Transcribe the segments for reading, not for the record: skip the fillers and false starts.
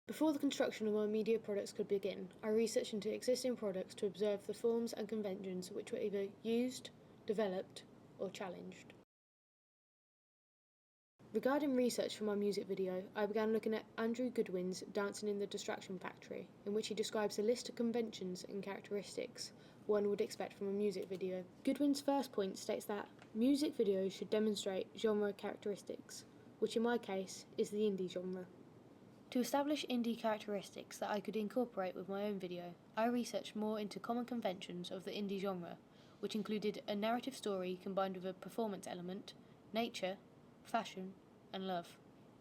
Before the construction of my media products could begin, I researched into existing products to observe the forms and conventions which were either used, developed, or challenged. Regarding research for my music video, I began looking at Andrew Goodwin's Dancing in the Distraction Factory, in which he describes a list of conventions and characteristics one would expect from a music video. Goodwin's first point states that music videos should demonstrate genre characteristics, which in my case is the indie genre. To establish indie characteristics that I could incorporate with my own video, I researched more into common conventions of the indie genre, which included a narrative story combined with a performance element, nature, fashion, and love.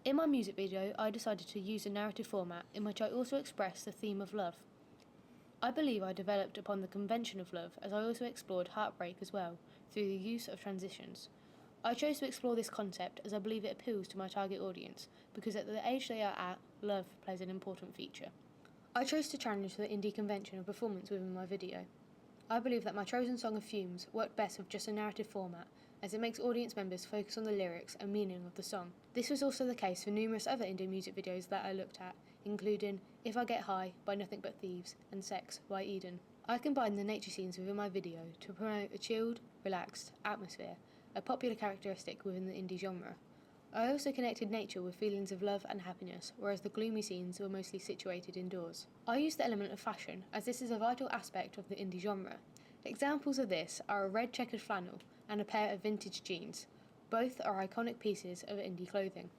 In my music video, I decided to use a narrative format in which I also expressed the theme of love. I believe I developed upon the convention of love as I also explored heartbreak as well, through the use of transitions. I chose to explore this concept as I believe it appeals to my target audience, because at the age they are at, love plays an important feature. I chose to challenge the indie convention of performance within my video. I believe that my chosen song of Fumes worked best with just a narrative format, as it makes audience members focus on the lyrics and meaning of the song. This was also the case for numerous other indie music videos that I looked at, including If I Get High by Nothing But Thieves and Sex by Eden. I combined the nature scenes within my video to promote a chilled, relaxed atmosphere, a popular characteristic within the indie genre. I also connected nature with feelings of love and happiness, whereas the gloomy scenes were mostly situated indoors. I used the element of fashion, as this is a vital aspect of the indie genre. Examples of this are a red checkered flannel and a pair of vintage jeans. Both are iconic pieces of indie clothing.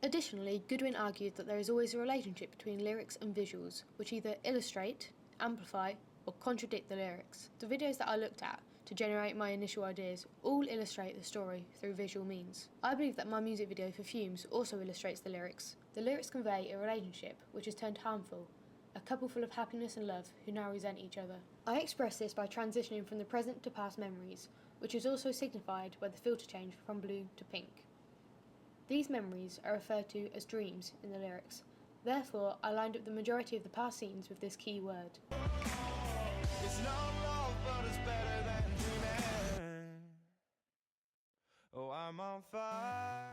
Additionally, Goodwin argued that there is always a relationship between lyrics and visuals, which either illustrate, amplify, or contradict the lyrics. The videos that I looked at to generate my initial ideas all illustrate the story through visual means. I believe that my music video for Fumes also illustrates the lyrics. The lyrics convey a relationship which has turned harmful, a couple full of happiness and love who now resent each other. I express this by transitioning from the present to past memories, which is also signified by the filter change from blue to pink. These memories are referred to as dreams in the lyrics. Therefore, I lined up the majority of the past scenes with this key word. It's not love, but it's better than dreaming. Oh, I'm on fire.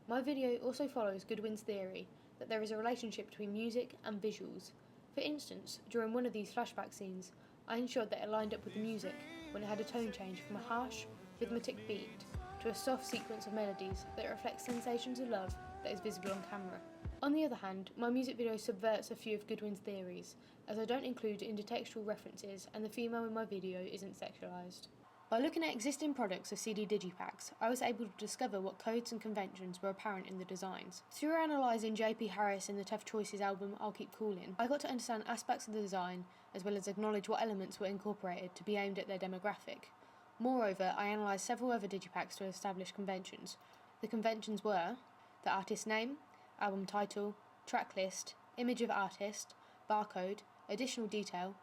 My video also follows Goodwin's theory that there is a relationship between music and visuals. For instance, during one of these flashback scenes, I ensured that it lined up with the music when it had a tone change from a harsh, rhythmic beat to a soft sequence of melodies that reflect sensations of love that is visible on camera. On the other hand, my music video subverts a few of Goodwin's theories, as I don't include intertextual references and the female in my video isn't sexualised. By looking at existing products of CD digipacks, I was able to discover what codes and conventions were apparent in the designs. Through analysing JP Harris in the Tough Choices album I'll Keep Calling, I got to understand aspects of the design as well as acknowledge what elements were incorporated to be aimed at their demographic. Moreover, I analysed several other digipacks to establish conventions. The conventions were the artist name, album title, track list, image of artist, barcode, additional detail,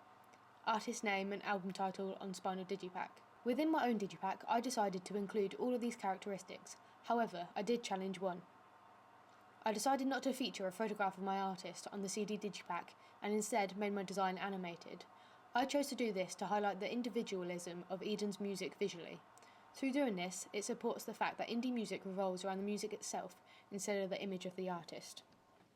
artist name and album title on spinal digipack. Within my own digipack, I decided to include all of these characteristics. However, I did challenge one. I decided not to feature a photograph of my artist on the CD digipack and instead made my design animated. I chose to do this to highlight the individualism of Eden's music visually. Through doing this, it supports the fact that indie music revolves around the music itself instead of the image of the artist.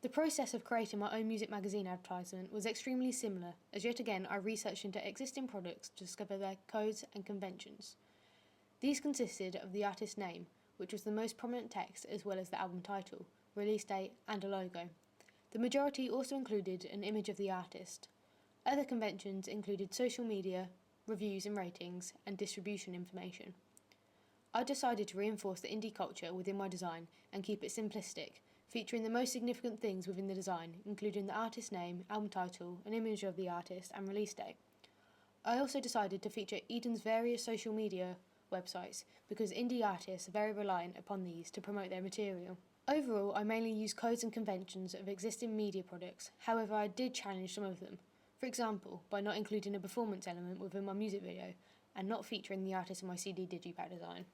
The process of creating my own music magazine advertisement was extremely similar, as yet again I researched into existing products to discover their codes and conventions. These consisted of the artist's name, which was the most prominent text, as well as the album title, release date and a logo. The majority also included an image of the artist. Other conventions included social media, reviews and ratings, and distribution information. I decided to reinforce the indie culture within my design and keep it simplistic, featuring the most significant things within the design, including the artist name, album title, an image of the artist, and release date. I also decided to feature Eden's various social media websites, because indie artists are very reliant upon these to promote their material. Overall, I mainly used codes and conventions of existing media products, however I did challenge some of them. For example, by not including a performance element within my music video, and not featuring the artist in my CD digipack design.